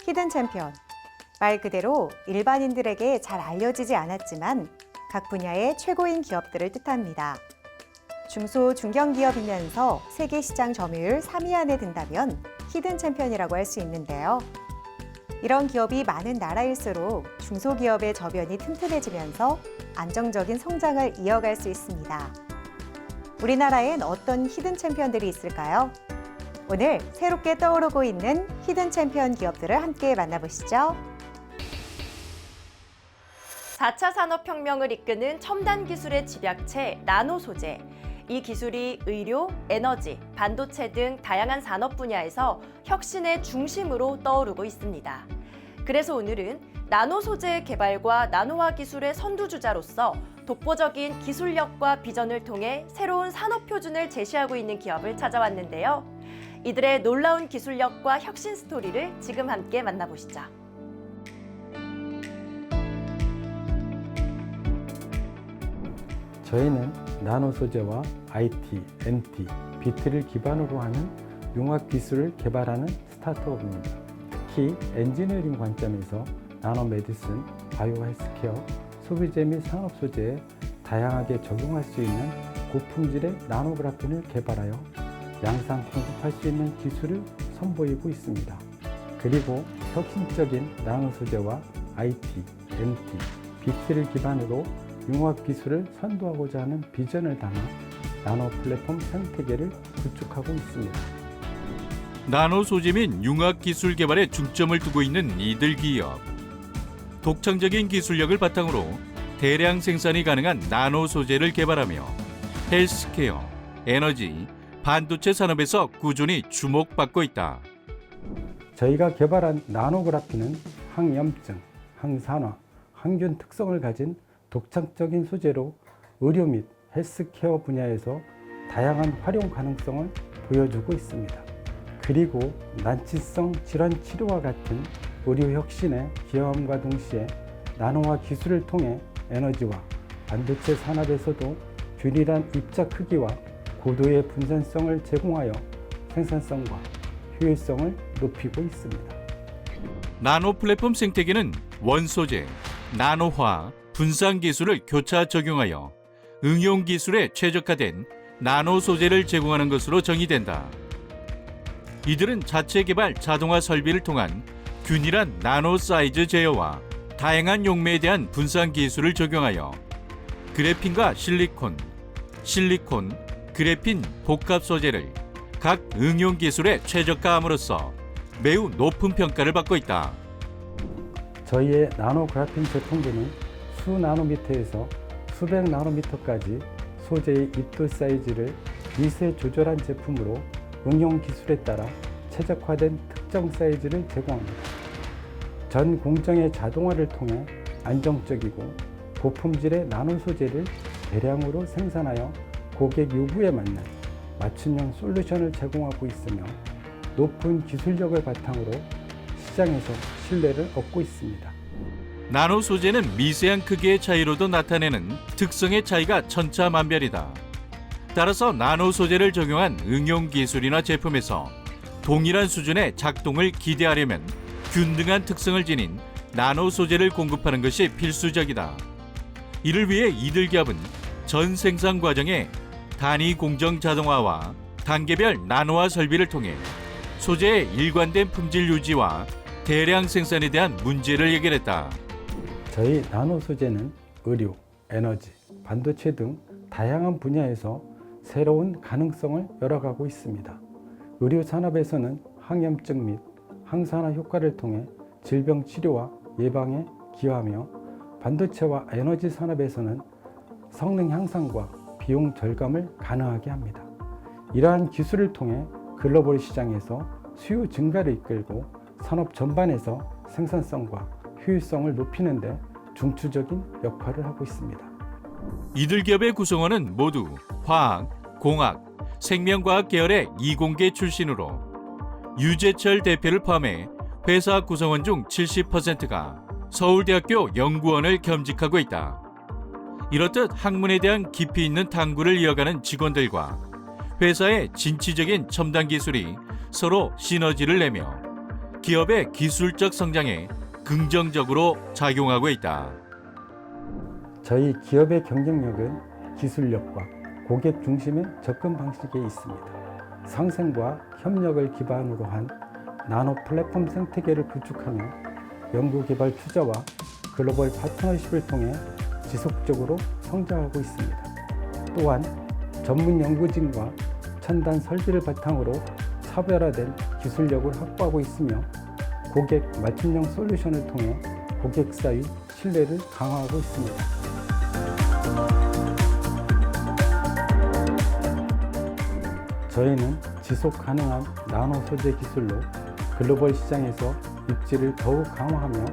히든 챔피언. 말 그대로 일반인들에게 잘 알려지지 않았지만 각 분야의 최고인 기업들을 뜻합니다. 중소 중견기업이면서 세계 시장 점유율 3위 안에 든다면 히든 챔피언이라고 할 수 있는데요. 이런 기업이 많은 나라일수록 중소기업의 저변이 튼튼해지면서 안정적인 성장을 이어갈 수 있습니다. 우리나라엔 어떤 히든 챔피언들이 있을까요? 오늘 새롭게 떠오르고 있는 히든 챔피언 기업들을 함께 만나보시죠. 4차 산업혁명을 이끄는 첨단 기술의 집약체 나노 소재. 이 기술이 의료, 에너지, 반도체 등 다양한 산업 분야에서 혁신의 중심으로 떠오르고 있습니다. 그래서 오늘은 나노 소재의 개발과 나노화 기술의 선두주자로서 독보적인 기술력과 비전을 통해 새로운 산업 표준을 제시하고 있는 기업을 찾아왔는데요. 이들의 놀라운 기술력과 혁신 스토리를 지금 함께 만나보시죠. 저희는 나노 소재와 IT, MT, 비트를 기반으로 하는 융합 기술을 개발하는 스타트업입니다. 특히 엔지니어링 관점에서 나노 메디슨, 바이오 헬스케어, 소비재 및 산업 소재에 다양하게 적용할 수 있는 고품질의 나노그라핀을 개발하여 양산 공급할 수 있는 기술을 선보이고 있습니다. 그리고 혁신적인 나노 소재와 IT, MT, 비트를 기반으로 융합 기술을 선도하고자 하는 비전을 담아 나노 플랫폼 생태계를 구축하고 있습니다. 나노 소재 및 융합 기술 개발에 중점을 두고 있는 이들 기업. 독창적인 기술력을 바탕으로 대량 생산이 가능한 나노 소재를 개발하며 헬스케어, 에너지, 반도체 산업에서 꾸준히 주목받고 있다. 저희가 개발한 나노그라핀은 항염증, 항산화, 항균 특성을 가진 독창적인 소재로 의료 및 헬스케어 분야에서 다양한 활용 가능성을 보여주고 있습니다. 그리고 난치성 질환 치료와 같은 의료 혁신에 기여함과 동시에 나노화 기술을 통해 에너지와 반도체 산업에서도 균일한 입자 크기와 고도의 분산성을 제공하여 생산성과 효율성을 높이고 있습니다. 나노 플랫폼 생태계는 원소재, 나노화, 분산 기술을 교차 적용하여 응용 기술에 최적화된 나노 소재를 제공하는 것으로 정의된다. 이들은 자체 개발 자동화 설비를 통한 균일한 나노 사이즈 제어와 다양한 용매에 대한 분산 기술을 적용하여 그래핀과 실리콘, 그래핀 복합 소재를 각 응용 기술에 최적화함으로써 매우 높은 평가를 받고 있다. 저희의 나노그라핀 제품군은 수 나노미터에서 수백 나노미터까지 소재의 입도 사이즈를 미세 조절한 제품으로 응용 기술에 따라 최적화된 특정 사이즈를 제공합니다. 전 공정의 자동화를 통해 안정적이고 고품질의 나노 소재를 대량으로 생산하여 고객 요구에 맞는 맞춤형 솔루션을 제공하고 있으며 높은 기술력을 바탕으로 시장에서 신뢰를 얻고 있습니다. 나노 소재는 미세한 크기의 차이로도 나타내는 특성의 차이가 천차만별이다. 따라서 나노 소재를 적용한 응용 기술이나 제품에서 동일한 수준의 작동을 기대하려면 균등한 특성을 지닌 나노 소재를 공급하는 것이 필수적이다. 이를 위해 이들 기업은 전 생산 과정에 단위 공정 자동화와 단계별 나노화 설비를 통해 소재의 일관된 품질 유지와 대량 생산에 대한 문제를 해결했다. 저희 나노 소재는 의료, 에너지, 반도체 등 다양한 분야에서 새로운 가능성을 열어가고 있습니다. 의료 산업에서는 항염증 및 항산화 효과를 통해 질병 치료와 예방에 기여하며 반도체와 에너지 산업에서는 성능 향상과 비용 절감을 가능하게 합니다. 이러한 기술을 통해 글로벌 시장에서 수요 증가를 이끌고 산업 전반에서 생산성과 효율성을 높이는 데 중추적인 역할을 하고 있습니다. 이들 기업의 구성원은 모두 화학, 공학, 생명과학 계열의 이공계 출신으로 유재철 대표를 포함해 회사 구성원 중 70%가 서울대학교 연구원을 겸직하고 있다. 이렇듯 학문에 대한 깊이 있는 탐구를 이어가는 직원들과 회사의 진취적인 첨단 기술이 서로 시너지를 내며 기업의 기술적 성장에 긍정적으로 작용하고 있다. 저희 기업의 경쟁력은 기술력과 고객 중심의 접근 방식에 있습니다. 상생과 협력을 기반으로 한 나노 플랫폼 생태계를 구축하며 연구개발 투자와 글로벌 파트너십을 통해 지속적으로 성장하고 있습니다. 또한 전문 연구진과 첨단 설비를 바탕으로 차별화된 기술력을 확보하고 있으며 고객 맞춤형 솔루션을 통해 고객사의 신뢰를 강화하고 있습니다. 저희는 지속 가능한 나노 소재 기술로 글로벌 시장에서 입지를 더욱 강화하며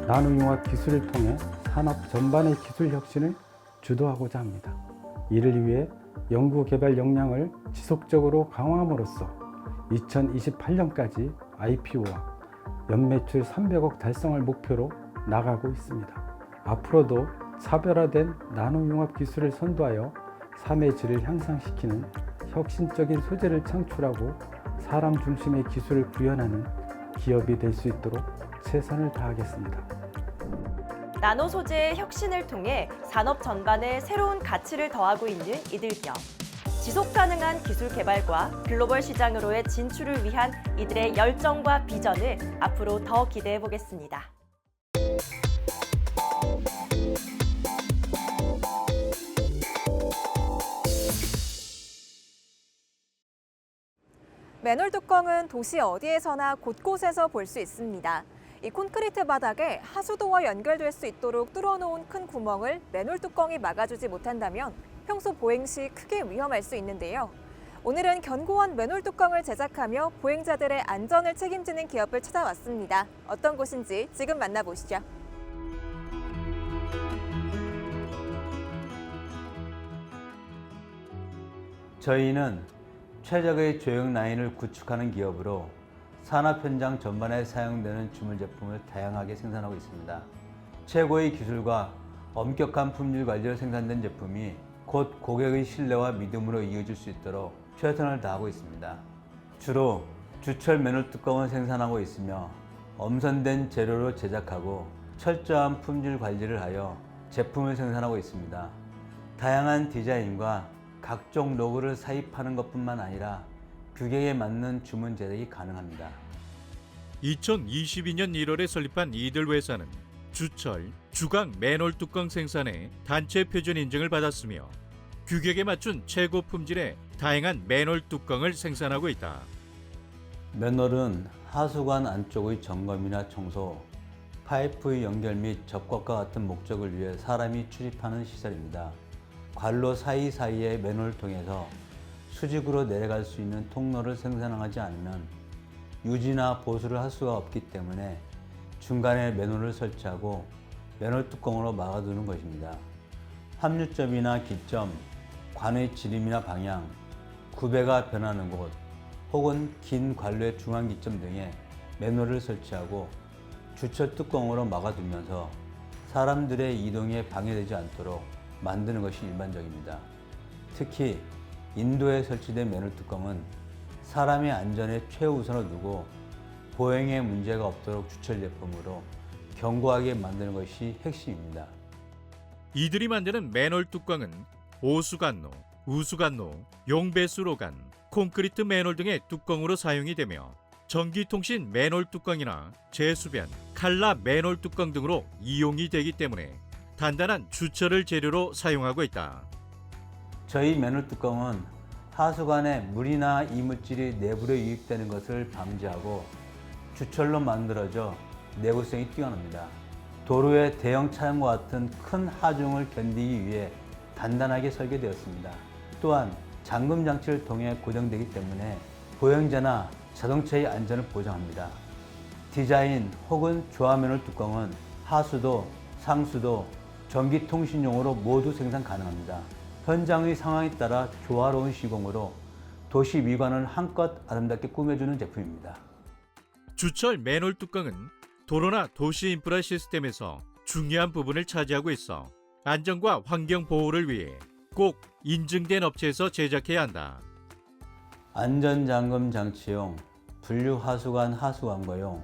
나노융합 기술을 통해 산업 전반의 기술 혁신을 주도하고자 합니다. 이를 위해 연구 개발 역량을 지속적으로 강화함으로써 2028년까지 IPO와 연매출 300억 달성을 목표로 나가고 있습니다. 앞으로도 차별화된 나노융합 기술을 선도하여 삶의 질을 향상시키는 혁신적인 소재를 창출하고 사람 중심의 기술을 구현하는 기업이 될 수 있도록 최선을 다하겠습니다. 나노 소재의 혁신을 통해 산업 전반에 새로운 가치를 더하고 있는 이들 기업. 지속 가능한 기술 개발과 글로벌 시장으로의 진출을 위한 이들의 열정과 비전을 앞으로 더 기대해 보겠습니다. 맨홀 뚜껑은 도시 어디에서나 곳곳에서 볼 수 있습니다. 이 콘크리트 바닥에 하수도와 연결될 수 있도록 뚫어놓은 큰 구멍을 맨홀 뚜껑이 막아주지 못한다면 평소 보행 시 크게 위험할 수 있는데요. 오늘은 견고한 맨홀 뚜껑을 제작하며 보행자들의 안전을 책임지는 기업을 찾아왔습니다. 어떤 곳인지 지금 만나보시죠. 저희는 최적의 조형 라인을 구축하는 기업으로 산업 현장 전반에 사용되는 주물 제품을 다양하게 생산하고 있습니다. 최고의 기술과 엄격한 품질 관리로 생산된 제품이 곧 고객의 신뢰와 믿음으로 이어질 수 있도록 최선을 다하고 있습니다. 주로 주철 맨홀 뚜껑을 생산하고 있으며 엄선된 재료로 제작하고 철저한 품질 관리를 하여 제품을 생산하고 있습니다. 다양한 디자인과 각종 로고를 사입하는 것뿐만 아니라 규격에 맞는 주문 제작이 가능합니다. 2022년 1월에 설립한 이들 회사는 주철, 주강 맨홀 뚜껑 생산에 단체 표준 인증을 받았으며 규격에 맞춘 최고 품질의 다양한 맨홀 뚜껑을 생산하고 있다. 맨홀은 하수관 안쪽의 점검이나 청소, 파이프의 연결 및 접착과 같은 목적을 위해 사람이 출입하는 시설입니다. 관로 사이사이의 맨홀을 통해서 수직으로 내려갈 수 있는 통로를 생산하지 않으면 유지나 보수를 할 수가 없기 때문에 중간에 맨홀을 설치하고 맨홀 뚜껑으로 막아두는 것입니다. 합류점이나 기점, 관의 지름이나 방향, 구배가 변하는 곳, 혹은 긴 관로의 중앙 기점 등에 맨홀을 설치하고 주철 뚜껑으로 막아두면서 사람들의 이동에 방해되지 않도록 만드는 것이 일반적입니다. 특히 인도에 설치된 맨홀 뚜껑은 사람의 안전에 최우선을 두고 보행에 문제가 없도록 주철 제품으로 견고하게 만드는 것이 핵심입니다. 이들이 만드는 맨홀 뚜껑은 오수관로, 우수관로, 용배수로관, 콘크리트 맨홀 등의 뚜껑으로 사용이 되며 전기통신 맨홀 뚜껑이나 제수변, 칼라 맨홀 뚜껑 등으로 이용이 되기 때문에 단단한 주철을 재료로 사용하고 있다. 저희 맨홀 뚜껑은 하수관에 물이나 이물질이 내부로 유입되는 것을 방지하고 주철로 만들어져 내구성이 뛰어납니다. 도로의 대형 차량과 같은 큰 하중을 견디기 위해 단단하게 설계되었습니다. 또한 잠금 장치를 통해 고정되기 때문에 보행자나 자동차의 안전을 보장합니다. 디자인 혹은 조화 맨홀 뚜껑은 하수도, 상수도, 전기통신용으로 모두 생산 가능합니다. 현장의 상황에 따라 조화로운 시공으로 도시 미관을 한껏 아름답게 꾸며주는 제품입니다. 주철 맨홀 뚜껑은 도로나 도시 인프라 시스템에서 중요한 부분을 차지하고 있어 안전과 환경 보호를 위해 꼭 인증된 업체에서 제작해야 한다. 안전잠금 장치용 분류하수관 하수관거용,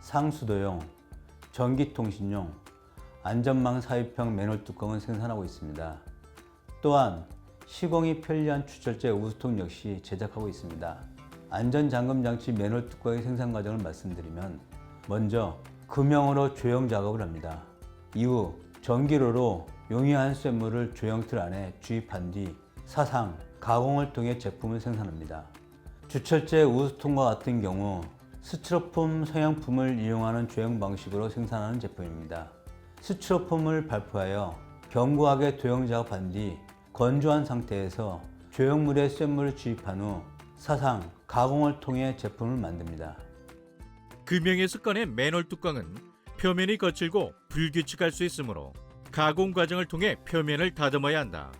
상수도용, 전기통신용, 안전망 삽입형 맨홀 뚜껑은 생산하고 있습니다. 또한 시공이 편리한 추철제 우수통 역시 제작하고 있습니다. 안전잠금장치 맨홀 뚜껑의 생산 과정을 말씀드리면 먼저 금형으로 조형 작업을 합니다. 이후 전기로로 용이한 쇳물을 조형틀 안에 주입한 뒤 사상, 가공을 통해 제품을 생산합니다. 주철제 우수통과 같은 경우 스티로폼 성형품을 이용하는 조형 방식으로 생산하는 제품입니다. 스티로폼을 발포하여 견고하게 도형 작업한 뒤 건조한 상태에서 조형물에 쇳물을 주입한 후 사상, 가공을 통해 제품을 만듭니다. 금형에서 꺼낸 맨홀 뚜껑은 표면이 거칠고 불규칙할 수 있으므로 가공 과정을 통해 표면을 다듬어야 한다.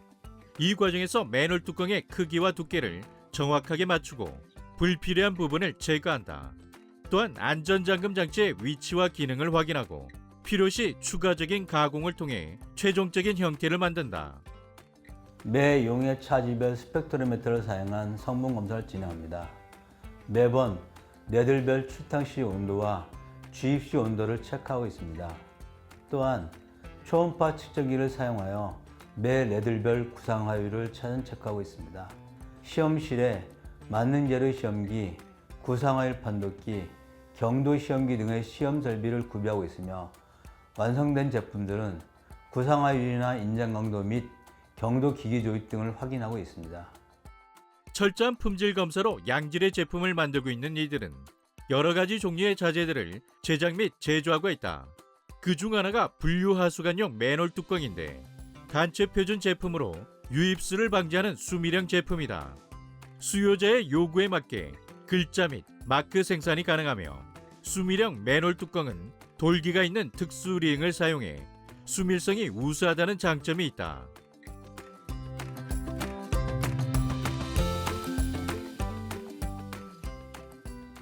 이 과정에서 맨홀 뚜껑의 크기와 두께를 정확하게 맞추고 불필요한 부분을 제거한다. 또한 안전잠금 장치의 위치와 기능을 확인하고 필요시 추가적인 가공을 통해 최종적인 형태를 만든다. 매 용해 차지별 스펙트로미터를 사용한 성분 검사를 진행합니다. 매번 레들별 출탕 시 온도와 주입 시 온도를 체크하고 있습니다. 또한 초음파 측정기를 사용하여 매 레들별 구상화율을 차근 체크하고 있습니다. 시험실에 맞는 재료 시험기, 구상화율 판독기, 경도 시험기 등의 시험 설비를 구비하고 있으며 완성된 제품들은 구상화율이나 인장 강도 및 경도 기기 조립 등을 확인하고 있습니다. 철저한 품질 검사로 양질의 제품을 만들고 있는 이들은 여러 가지 종류의 자재들을 제작 및 제조하고 있다. 그중 하나가 분류하수관용 맨홀 뚜껑인데 단체 표준 제품으로 유입수를 방지하는 수미령 제품이다. 수요자의 요구에 맞게 글자 및 마크 생산이 가능하며 수미령 맨홀 뚜껑은 돌기가 있는 특수 링을 사용해 수밀성이 우수하다는 장점이 있다.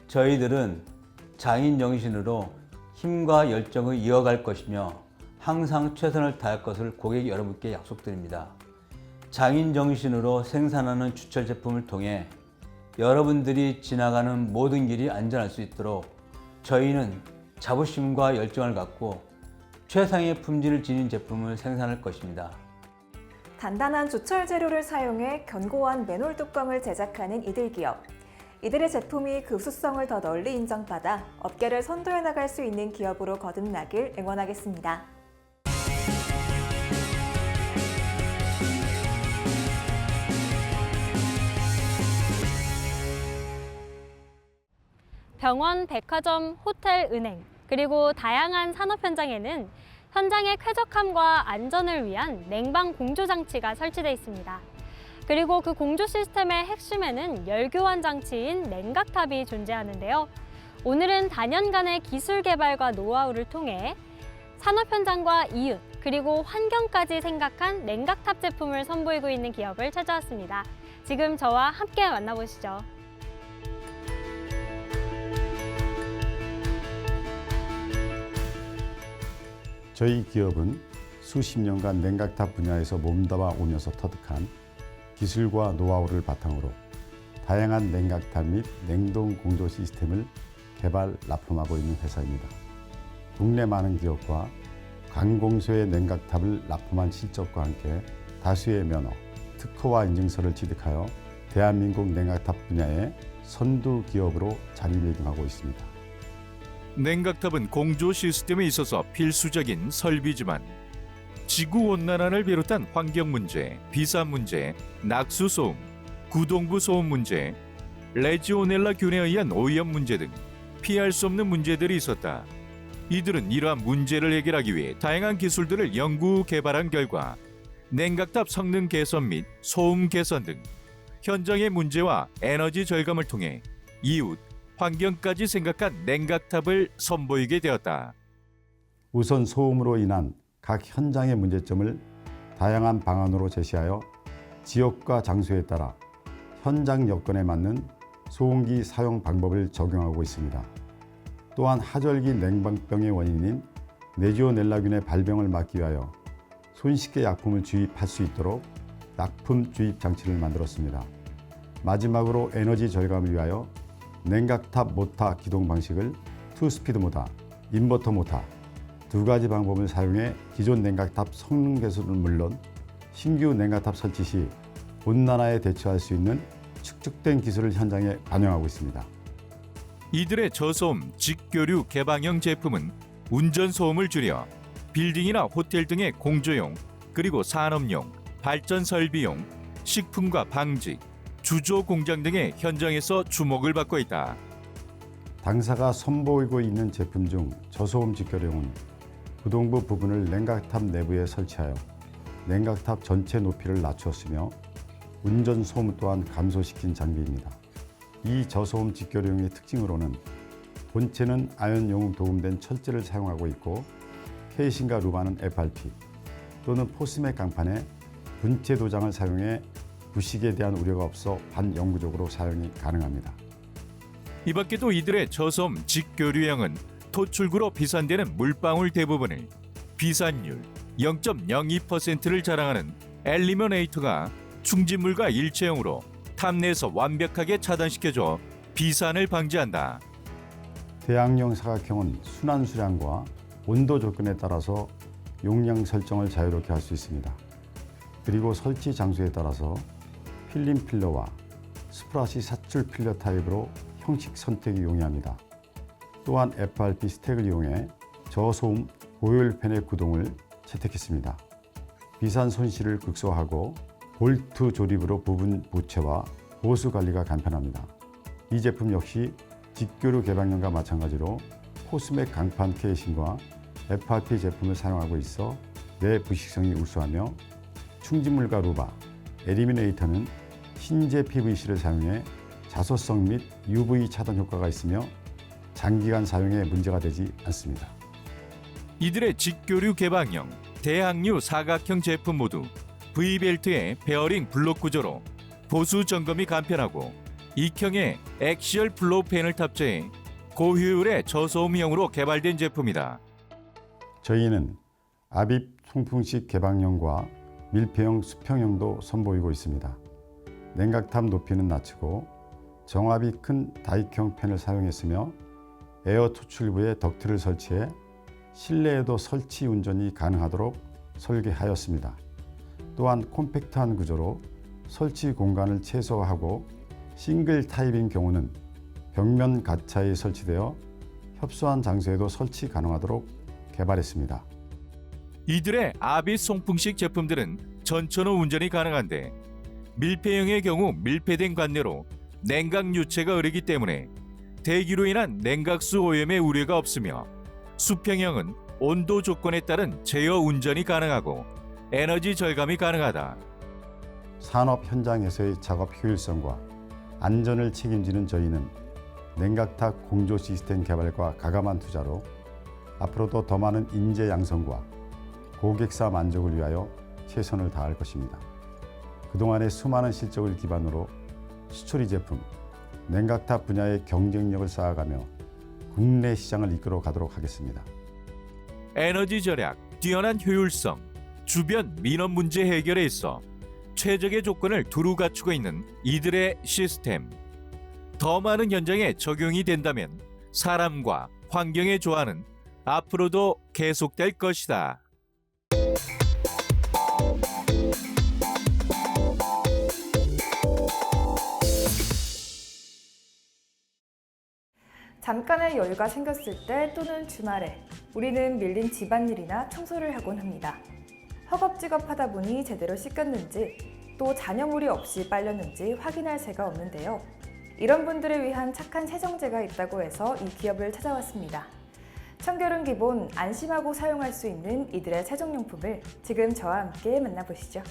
저희들은 장인 정신으로 힘과 열정을 이어갈 것이며 항상 최선을 다할 것을 고객 여러분께 약속드립니다. 장인 정신으로 생산하는 주철 제품을 통해 여러분들이 지나가는 모든 길이 안전할 수 있도록 저희는 자부심과 열정을 갖고 최상의 품질을 지닌 제품을 생산할 것입니다. 단단한 주철 재료를 사용해 견고한 맨홀 뚜껑을 제작하는 이들 기업. 이들의 제품이 그 우수성을 더 널리 인정받아 업계를 선도해 나갈 수 있는 기업으로 거듭나길 응원하겠습니다. 병원, 백화점, 호텔, 은행, 그리고 다양한 산업 현장에는 현장의 쾌적함과 안전을 위한 냉방 공조 장치가 설치되어 있습니다. 그리고 그 공조 시스템의 핵심에는 열교환 장치인 냉각탑이 존재하는데요. 오늘은 단연간의 기술 개발과 노하우를 통해 산업 현장과 이웃, 그리고 환경까지 생각한 냉각탑 제품을 선보이고 있는 기업을 찾아왔습니다. 지금 저와 함께 만나보시죠. 저희 기업은 수십 년간 냉각탑 분야에서 몸담아 오면서 터득한 기술과 노하우를 바탕으로 다양한 냉각탑 및 냉동 공조 시스템을 개발, 납품하고 있는 회사입니다. 국내 많은 기업과 관공서의 냉각탑을 납품한 실적과 함께 다수의 면허, 특허와 인증서를 취득하여 대한민국 냉각탑 분야의 선두 기업으로 자리매김하고 있습니다. 냉각탑은 공조 시스템에 있어서 필수적인 설비지만 지구온난화를 비롯한 환경 문제, 비산 문제, 낙수 소음, 구동부 소음 문제, 레지오넬라 균에 의한 오염 문제 등 피할 수 없는 문제들이 있었다. 이들은 이러한 문제를 해결하기 위해 다양한 기술들을 연구 개발한 결과 냉각탑 성능 개선 및 소음 개선 등 현장의 문제와 에너지 절감을 통해 이웃, 환경까지 생각한 냉각탑을 선보이게 되었다. 우선 소음으로 인한 각 현장의 문제점을 다양한 방안으로 제시하여 지역과 장소에 따라 현장 여건에 맞는 소음기 사용 방법을 적용하고 있습니다. 또한 하절기 냉방병의 원인인 레지오넬라균의 발병을 막기 위하여 손쉽게 약품을 주입할 수 있도록 약품 주입 장치를 만들었습니다. 마지막으로 에너지 절감을 위하여 냉각탑 모터 기동 방식을 투스피드 모터, 인버터 모터 두 가지 방법을 사용해 기존 냉각탑 성능 개선은 물론 신규 냉각탑 설치 시 온난화에 대처할 수 있는 축적된 기술을 현장에 반영하고 있습니다. 이들의 저소음 직교류 개방형 제품은 운전 소음을 줄여 빌딩이나 호텔 등의 공조용, 그리고 산업용, 발전 설비용, 식품과 방직, 주조 공장 등의 현장에서 주목을 받고 있다. 당사가 선보이고 있는 제품 중 저소음 직결용은 구동부 부분을 냉각탑 내부에 설치하여 냉각탑 전체 높이를 낮추었으며 운전 소음 또한 감소시킨 장비입니다. 이 저소음 직결용의 특징으로는 본체는 아연용 도금된 철제를 사용하고 있고 케이싱과 루바는 FRP 또는 포스맥 강판에 분체 도장을 사용해 부식에 대한 우려가 없어 반영구적으로 사용이 가능합니다. 이 밖에도 이들의 저소음 직교류형은 토출구로 비산되는 물방울 대부분을 비산율 0.02%를 자랑하는 엘리미네이터가 충진물과 일체형으로 탑 내에서 완벽하게 차단시켜줘 비산을 방지한다. 대항용 사각형은 순환 수량과 온도 조건에 따라서 용량 설정을 자유롭게 할 수 있습니다. 그리고 설치 장소에 따라서 필름 필러와 스프라시 사출 필러 타입으로 형식 선택이 용이합니다. 또한 FRP 스택을 이용해 저소음 고열팬의 구동을 채택했습니다. 비산 손실을 극소화하고 볼트 조립으로 부분 부채와 보수 관리가 간편합니다. 이 제품 역시 직교류 개방형과 마찬가지로 포스맥 강판 케이싱과 FRP 제품을 사용하고 있어 내부식성이 우수하며 충진물과 루바, 엘리미네이터는 신제 PVC를 사용해 자소성 및 UV 차단 효과가 있으며 장기간 사용에 문제가 되지 않습니다. 이들의 직교류 개방형, 대항류 사각형 제품 모두 V벨트의 베어링 블록 구조로 보수 점검이 간편하고 익형의 액시얼 플로우 팬을 탑재해 고효율의 저소음형으로 개발된 제품이다. 저희는 아빕 송풍식 개방형과 밀폐형 수평형도 선보이고 있습니다. 냉각탑 높이는 낮추고 정압이 큰 다익형 팬을 사용했으며 에어 토출부에 덕트를 설치해 실내에도 설치 운전이 가능하도록 설계하였습니다. 또한 콤팩트한 구조로 설치 공간을 최소화하고 싱글 타입인 경우는 벽면 가차에 설치되어 협소한 장소에도 설치 가능하도록 개발했습니다. 이들의 아빗 송풍식 제품들은 전천후 운전이 가능한데 밀폐형의 경우 밀폐된 관내로 냉각 유체가 흐르기 때문에 대기로 인한 냉각수 오염의 우려가 없으며 수평형은 온도 조건에 따른 제어 운전이 가능하고 에너지 절감이 가능하다. 산업 현장에서의 작업 효율성과 안전을 책임지는 저희는 냉각탑 공조 시스템 개발과 가감한 투자로 앞으로도 더 많은 인재 양성과 고객사 만족을 위하여 최선을 다할 것입니다. 그동안의 수많은 실적을 기반으로 수출이 제품, 냉각탑 분야의 경쟁력을 쌓아가며 국내 시장을 이끌어 가도록 하겠습니다. 에너지 절약, 뛰어난 효율성, 주변 민원 문제 해결에 있어 최적의 조건을 두루 갖추고 있는 이들의 시스템. 더 많은 현장에 적용이 된다면 사람과 환경의 조화는 앞으로도 계속될 것이다. 잠깐의 여유가 생겼을 때 또는 주말에 우리는 밀린 집안일이나 청소를 하곤 합니다. 허겁지겁하다 보니 제대로 씻겼는지 또 잔여물이 없이 빨렸는지 확인할 새가 없는데요. 이런 분들을 위한 착한 세정제가 있다고 해서 이 기업을 찾아왔습니다. 청결은 기본, 안심하고 사용할 수 있는 이들의 세정용품을 지금 저와 함께 만나보시죠.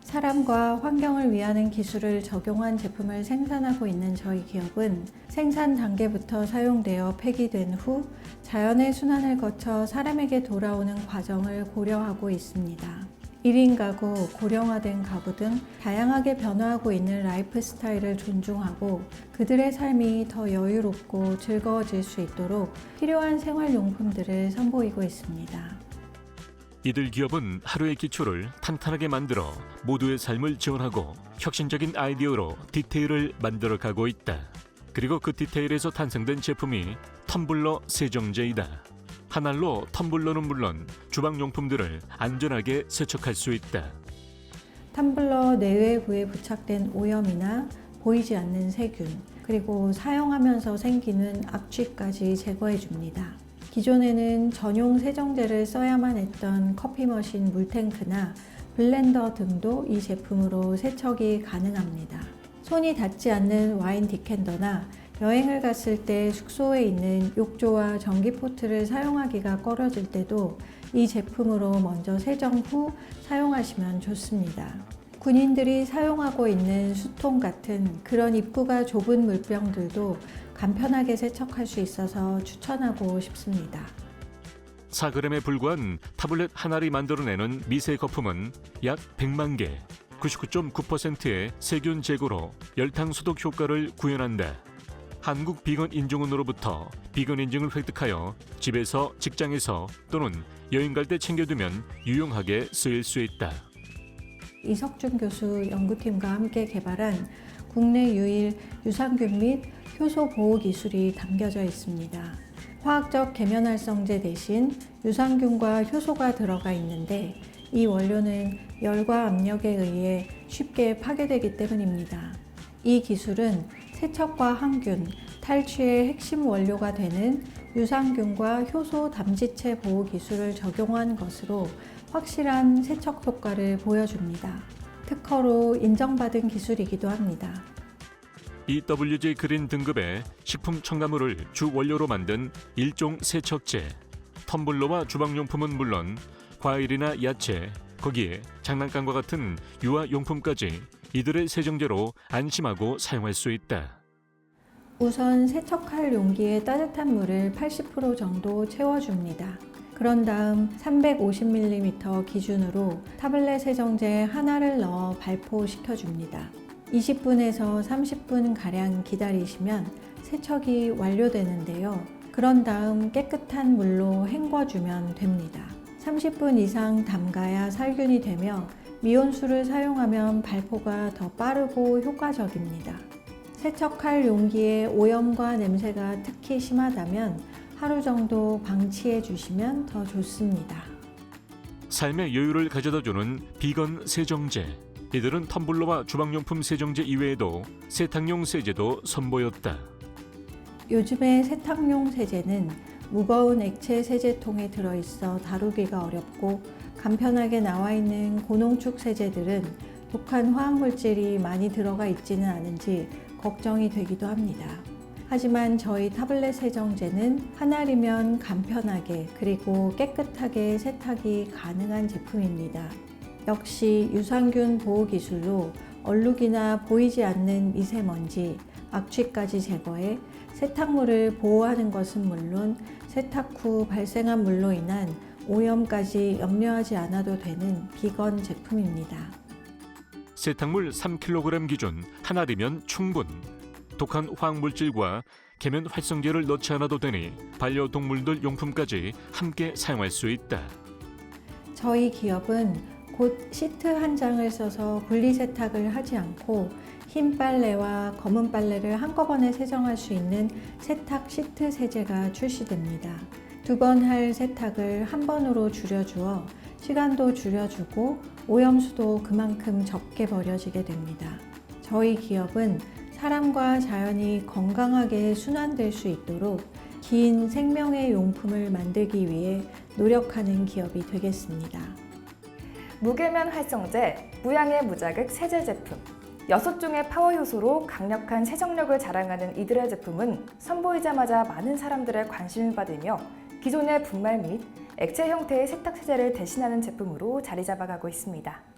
사람과 환경을 위하는 기술을 적용한 제품을 생산하고 있는 저희 기업은 생산 단계부터 사용되어 폐기된 후 자연의 순환을 거쳐 사람에게 돌아오는 과정을 고려하고 있습니다. 1인 가구, 고령화된 가구 등 다양하게 변화하고 있는 라이프 스타일을 존중하고 그들의 삶이 더 여유롭고 즐거워질 수 있도록 필요한 생활용품들을 선보이고 있습니다. 이들 기업은 하루의 기초를 탄탄하게 만들어 모두의 삶을 지원하고 혁신적인 아이디어로 디테일을 만들어가고 있다. 그리고 그 디테일에서 탄생된 제품이 텀블러 세정제이다. 한 알로 텀블러는 물론 주방용품들을 안전하게 세척할 수 있다. 텀블러 내외부에 부착된 오염이나 보이지 않는 세균, 그리고 사용하면서 생기는 악취까지 제거해 줍니다. 기존에는 전용 세정제를 써야만 했던 커피 머신 물탱크나 블렌더 등도 이 제품으로 세척이 가능합니다. 손이 닿지 않는 와인 디캔더나 여행을 갔을 때 숙소에 있는 욕조와 전기포트를 사용하기가 꺼려질 때도 이 제품으로 먼저 세정 후 사용하시면 좋습니다. 군인들이 사용하고 있는 수통 같은 그런 입구가 좁은 물병들도 간편하게 세척할 수 있어서 추천하고 싶습니다. 4g에 불과한 타블렛 하나를 만들어내는 미세 거품은 약 100만 개, 99.9%의 세균 제거로 열탕 소독 효과를 구현한다. 한국 비건 인증원으로부터 비건 인증을 획득하여 집에서, 직장에서 또는 여행 갈 때 챙겨두면 유용하게 쓰일 수 있다. 이석준 교수 연구팀과 함께 개발한 국내 유일 유산균 및 효소 보호 기술이 담겨져 있습니다. 화학적 계면활성제 대신 유산균과 효소가 들어가 있는데 이 원료는 열과 압력에 의해 쉽게 파괴되기 때문입니다. 이 기술은 세척과 항균, 탈취의 핵심 원료가 되는 유산균과 효소 담지체 보호 기술을 적용한 것으로 확실한 세척 효과를 보여줍니다. 특허로 인정받은 기술이기도 합니다. EWG 그린 등급의 식품 첨가물을 주 원료로 만든 일종 세척제. 텀블러와 주방용품은 물론 과일이나 야채, 거기에 장난감과 같은 유아용품까지 이들의 세정제로 안심하고 사용할 수 있다. 우선 세척할 용기에 따뜻한 물을 80% 정도 채워줍니다. 그런 다음 350ml 기준으로 타블렛 세정제 하나를 넣어 발포시켜줍니다. 20분에서 30분가량 기다리시면 세척이 완료되는데요. 그런 다음 깨끗한 물로 헹궈주면 됩니다. 30분 이상 담가야 살균이 되며 미온수를 사용하면 발포가 더 빠르고 효과적입니다. 세척할 용기의 오염과 냄새가 특히 심하다면 하루 정도 방치해 주시면 더 좋습니다. 삶의 여유를 가져다주는 비건 세정제. 이들은 텀블러와 주방용품 세정제 이외에도 세탁용 세제도 선보였다. 요즘의 세탁용 세제는 무거운 액체 세제통에 들어있어 다루기가 어렵고 간편하게 나와 있는 고농축 세제들은 독한 화학물질이 많이 들어가 있지는 않은지 걱정이 되기도 합니다. 하지만 저희 타블렛 세정제는 한 알이면 간편하게 그리고 깨끗하게 세탁이 가능한 제품입니다. 역시 유산균 보호 기술로 얼룩이나 보이지 않는 미세먼지, 악취까지 제거해 세탁물을 보호하는 것은 물론 세탁 후 발생한 물로 인한 오염까지 염려하지 않아도 되는 비건 제품입니다. 세탁물 3kg 기준 한 알이면 충분. 독한 화학물질과 계면 활성제를 넣지 않아도 되니 반려동물들 용품까지 함께 사용할 수 있다. 저희 기업은 곧 시트 한 장을 써서 분리세탁을 하지 않고 흰 빨래와 검은 빨래를 한꺼번에 세정할 수 있는 세탁 시트 세제가 출시됩니다. 2번 할 세탁을 한 번으로 줄여주어 시간도 줄여주고 오염수도 그만큼 적게 버려지게 됩니다. 저희 기업은 사람과 자연이 건강하게 순환될 수 있도록 긴 생명의 용품을 만들기 위해 노력하는 기업이 되겠습니다. 무계면 활성제, 무양의 무자극 세제 제품. 6종의 파워 효소로 강력한 세정력을 자랑하는 이들의 제품은 선보이자마자 많은 사람들의 관심을 받으며 기존의 분말 및 액체 형태의 세탁 세제를 대신하는 제품으로 자리 잡아가고 있습니다.